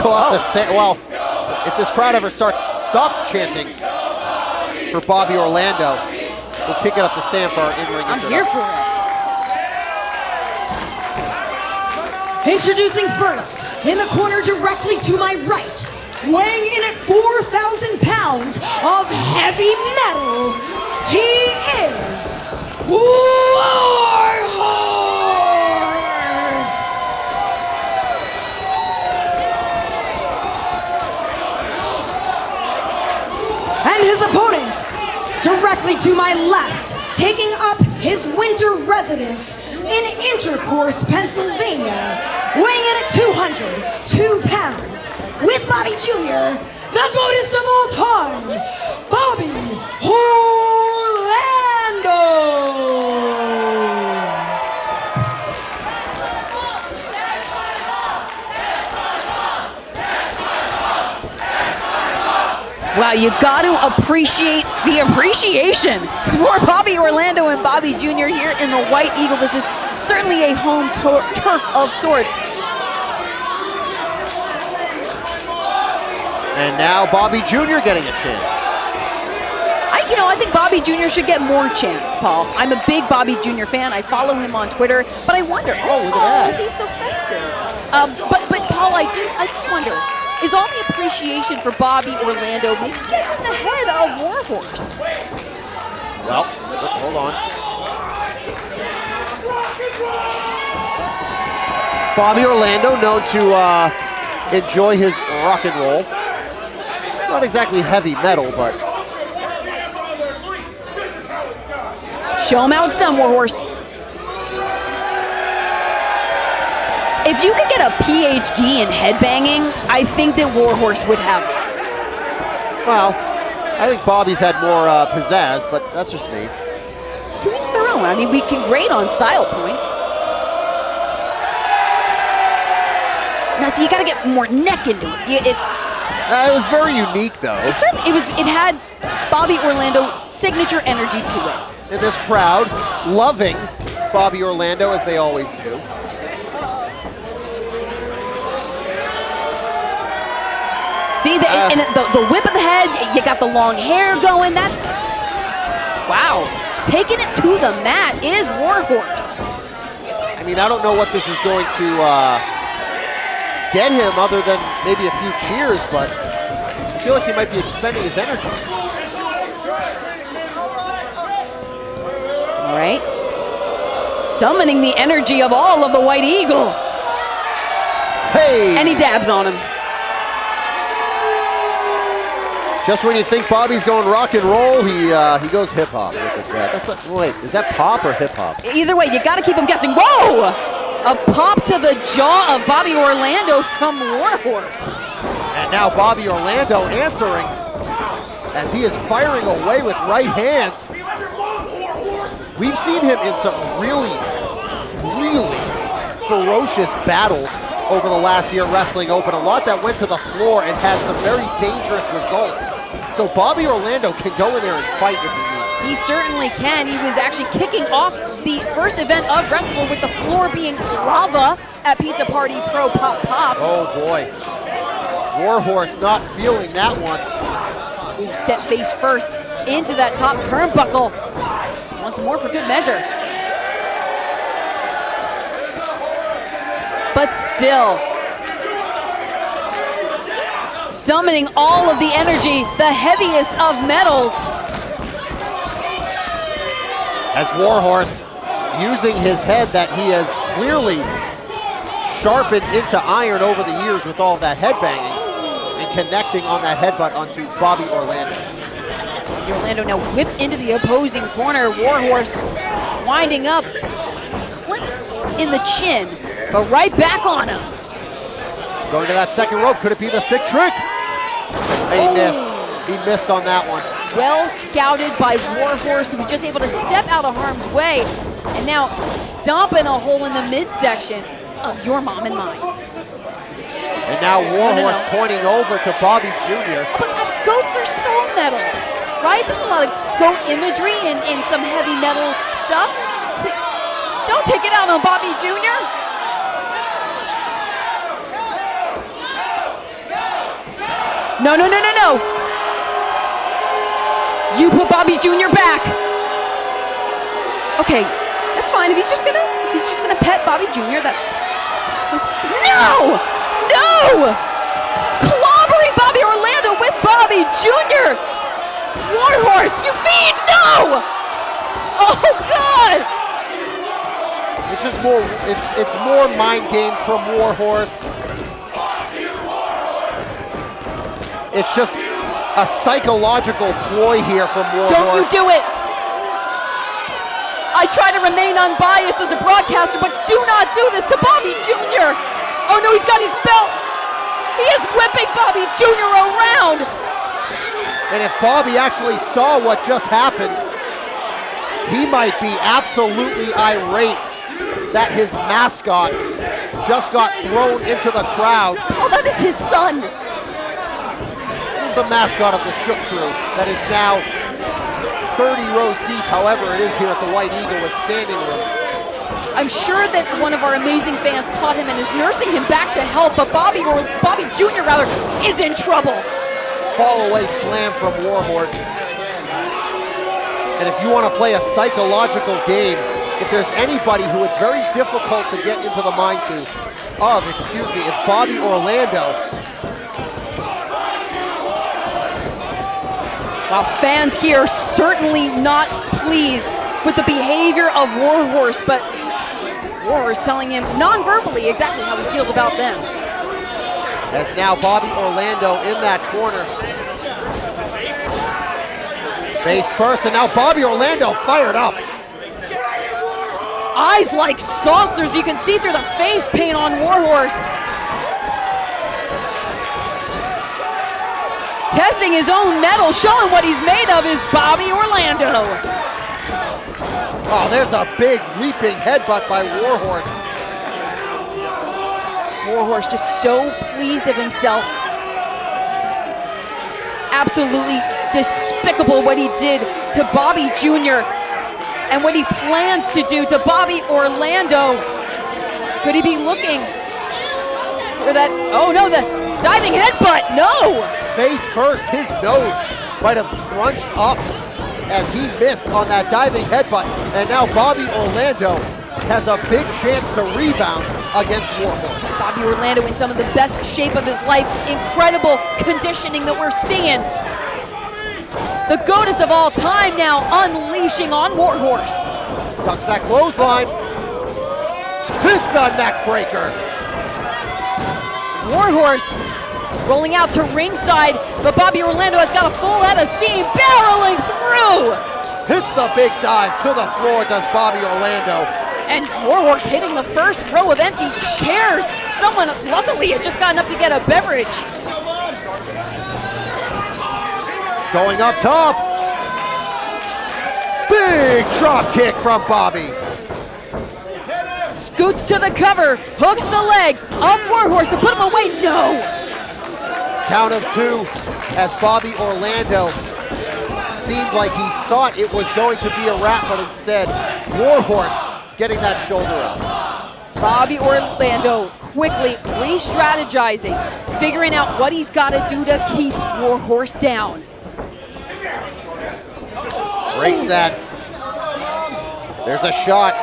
go up to well, if this crowd ever stops chanting for Bobby Orlando, we'll kick it up to Sam for our in-ring I'm here for it. Introducing first, in the corner directly to my right, weighing in at 4,000 pounds of heavy metal, he is Warhorse! And his opponent, directly to my left, taking up his winter residence in Intercourse, Pennsylvania, weighing in at 202 pounds, with Bobby Jr., the greatest of all time, Bobby Orlando! Wow, you got to appreciate the appreciation for Bobby Orlando and Bobby Jr. here in the White Eagle. This is certainly a home turf of sorts. And now Bobby Jr. getting a chance. I think Bobby Jr. should get more chance, Paul. I'm a big Bobby Jr. fan. I follow him on Twitter, but I wonder. Oh, look at that. He's so festive. But Paul, I do wonder. Is all the appreciation for Bobby Orlando maybe getting in the head of Warhorse? Well, hold on. Bobby Orlando, known to enjoy his rock and roll. Not exactly heavy metal, but... Show him how it's done, Warhorse. If you could get a PhD in headbanging, I think that Warhorse would have it. Well, I think Bobby's had more pizzazz, but that's just me. To each their own. I mean, we can grade on style points. Now, so you got to get more neck into it. It was very unique, though. It had Bobby Orlando signature energy to it. And this crowd loving Bobby Orlando, as they always do. See, the whip of the head, you got the long hair going. That's, wow. Taking it to the mat is Warhorse. I mean, I don't know what this is going to get him other than maybe a few cheers, but I feel like he might be expending his energy. All right. Summoning the energy of all of the White Eagle. Hey! And he dabs on him. Just when you think Bobby's going rock and roll, he goes hip hop with the jab. Wait, is that pop or hip hop? Either way, you got to keep him guessing. Whoa! A pop to the jaw of Bobby Orlando from Warhorse. And now Bobby Orlando answering as he is firing away with right hands. We've seen him in some really, really ferocious battles over the last year wrestling open. A lot that went to the floor and had some very dangerous results. So Bobby Orlando can go in there and fight if he needs to. He certainly can. He was actually kicking off the first event of Festival with the floor being lava at Pizza Party Pro Pop Pop. Oh boy. Warhorse not feeling that one. Ooh, set face first into that top turnbuckle. Once more for good measure. But still, summoning all of the energy, the heaviest of metals. As Warhorse using his head that he has clearly sharpened into iron over the years with all of that headbanging and connecting on that headbutt onto Bobby Orlando. Orlando now whipped into the opposing corner. Warhorse winding up, clipped in the chin. But right back on him. Going to that second rope. Could it be the sick trick? He missed. He missed on that one. Well scouted by Warhorse, who was just able to step out of harm's way and now stomping a hole in the midsection of your mom and mine. And now Warhorse pointing over to Bobby Jr. But goats are so metal, right? There's a lot of goat imagery in some heavy metal stuff. Don't take it out on Bobby Jr. No, no, no, no, no. You put Bobby Jr. back. Okay, that's fine. If he's just gonna pet Bobby Jr., that's no! No! Clobbering Bobby Orlando with Bobby Jr. Warhorse, you fiend! No! Oh God! It's just more. It's more mind games from Warhorse. It's just a psychological ploy here from Warhorse. Don't you do it! I try to remain unbiased as a broadcaster, but do not do this to Bobby Jr. Oh no, he's got his belt. He is whipping Bobby Jr. around. And if Bobby actually saw what just happened, he might be absolutely irate that his mascot just got thrown into the crowd. Oh, that is his son. He's the mascot of the Shook Crew that is now 30 rows deep, however it is here at the White Eagle with standing room. I'm sure that one of our amazing fans caught him and is nursing him back to health, but Bobby Jr. is in trouble. Fall away slam from Warhorse. And if you want to play a psychological game, if there's anybody who it's very difficult to get into the mind it's Bobby Orlando. Wow, fans here certainly not pleased with the behavior of Warhorse, but Warhorse telling him non-verbally exactly how he feels about them. As now Bobby Orlando in that corner. Face first, and now Bobby Orlando fired up. Eyes like saucers, you can see through the face paint on Warhorse. Testing his own metal, showing what he's made of is Bobby Orlando. Oh, there's a big leaping headbutt by Warhorse. Warhorse just so pleased of himself. Absolutely despicable what he did to Bobby Jr. and what he plans to do to Bobby Orlando. Could he be looking for that? Oh no, the diving headbutt, no! Face first, his nose might have crunched up as he missed on that diving headbutt. And now Bobby Orlando has a big chance to rebound against Warhorse. Bobby Orlando in some of the best shape of his life. Incredible conditioning that we're seeing. The goatess of all time now unleashing on Warhorse. Ducks that clothesline. Hits the neck breaker. Warhorse rolling out to ringside, but Bobby Orlando has got a full head of steam barreling through. Hits the big dive to the floor, does Bobby Orlando. And Warhorse hitting the first row of empty chairs. Someone luckily had just gotten up to get a beverage. Going up top. Big drop kick from Bobby. Scoots to the cover, hooks the leg of Warhorse to put him away. No. Count of two as Bobby Orlando seemed like he thought it was going to be a wrap, but instead, Warhorse getting that shoulder up. Bobby Orlando quickly re-strategizing, figuring out what he's got to do to keep Warhorse down. Breaks that. There's a shot.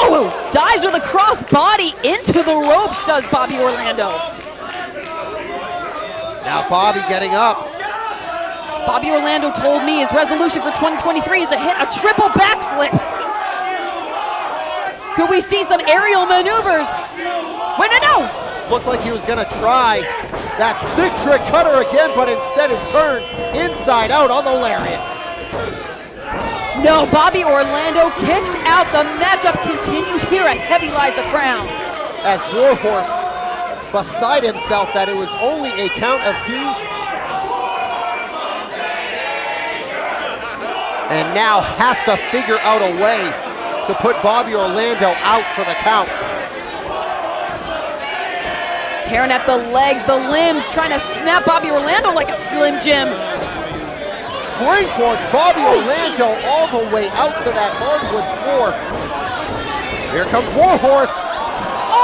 Oh, dives with a cross body into the ropes, does Bobby Orlando. Now Bobby getting up. Bobby Orlando told me his resolution for 2023 is to hit a triple backflip. Could we see some aerial maneuvers? Wait, no! Looked like he was gonna try that sick trick cutter again, but instead is turned inside out on the lariat. No, Bobby Orlando kicks out. The matchup continues here at Heavy Lies the Crown. As Warhorse, beside himself that it was only a count of two. And now has to figure out a way to put Bobby Orlando out for the count. Tearing at the legs, the limbs, trying to snap Bobby Orlando like a Slim Jim. Springboards Bobby Orlando all the way out to that hardwood floor. Here comes Warhorse.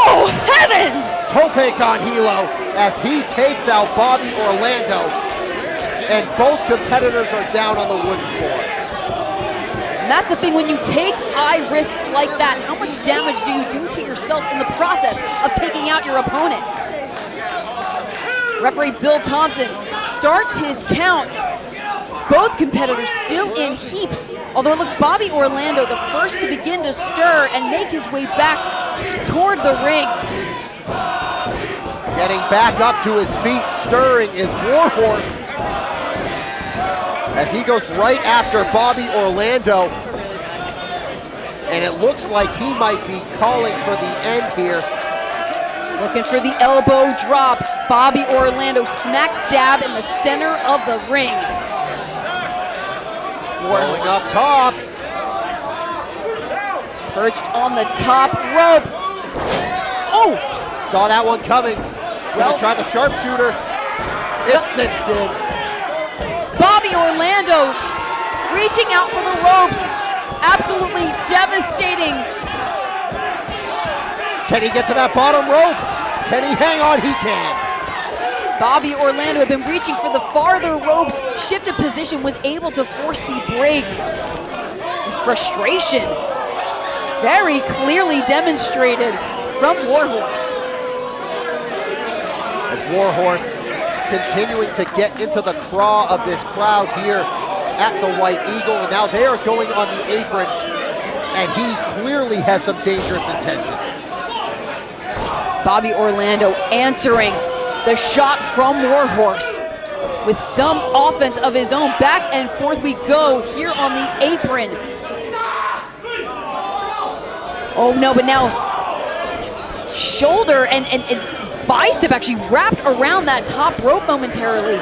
Oh, heavens! Tope con Hilo as he takes out Bobby Orlando, and both competitors are down on the wooden floor. And that's the thing, when you take high risks like that, how much damage do you do to yourself in the process of taking out your opponent? Referee Bill Thompson starts his count. Both competitors still in heaps, although it looks Bobby Orlando the first to begin to stir and make his way back toward the ring. Getting back up to his feet, stirring, is Warhorse as he goes right after Bobby Orlando. And it looks like he might be calling for the end here. Looking for the elbow drop. Bobby Orlando smack dab in the center of the ring. Rolling up top. Perched on the top rope. Oh! Saw that one coming. Gonna try the sharpshooter. It's cinched in. Bobby Orlando reaching out for the ropes. Absolutely devastating. Can he get to that bottom rope? Can he hang on? He can. Bobby Orlando had been reaching for the farther ropes, shifted position, was able to force the break. Frustration very clearly demonstrated from Warhorse. As Warhorse continuing to get into the craw of this crowd here at the White Eagle, and now they are going on the apron, and he clearly has some dangerous intentions. Bobby Orlando answering the shot from Warhorse with some offense of his own. Back and forth we go here on the apron. Oh no, but now shoulder and bicep actually wrapped around that top rope momentarily.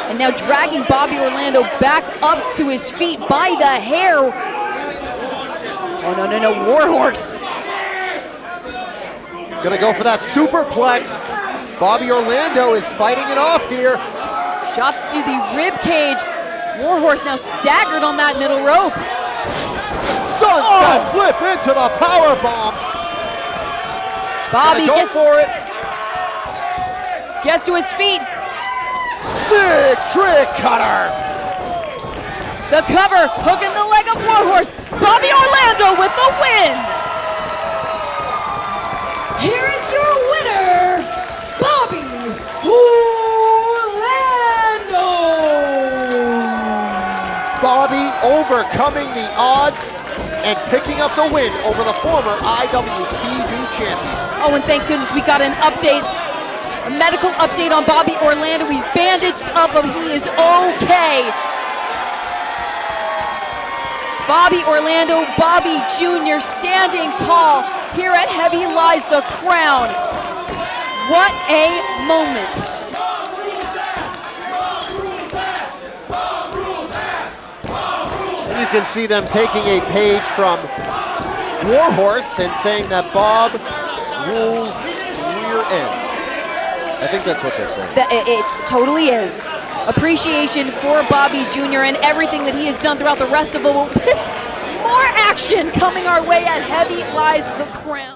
And now dragging Bobby Orlando back up to his feet by the hair. Oh no, Warhorse. Gonna go for that superplex. Bobby Orlando is fighting it off here. Shots to the rib cage. Warhorse now staggered on that middle rope. Sunset flip into the power bomb. Bobby go for it. Gets to his feet. Sick trick cutter. The cover, hooking the leg of Warhorse. Bobby Orlando with the win. Here is your winner, Bobby Orlando. Bobby overcoming the odds and picking up the win over the former IWTV champion. Oh, and thank goodness we got an update, a medical update on Bobby Orlando. He's bandaged up, but he is okay. Bobby Orlando, Bobby Jr. standing tall. Here at Heavy lies the crown. What a moment. You can see them taking a page from Warhorse and saying that Bob rules rear end. I think that's what they're saying. It totally is. Appreciation for Bobby Jr. and everything that he has done throughout the rest of the this. More action coming our way at Heavy Lies the Crown.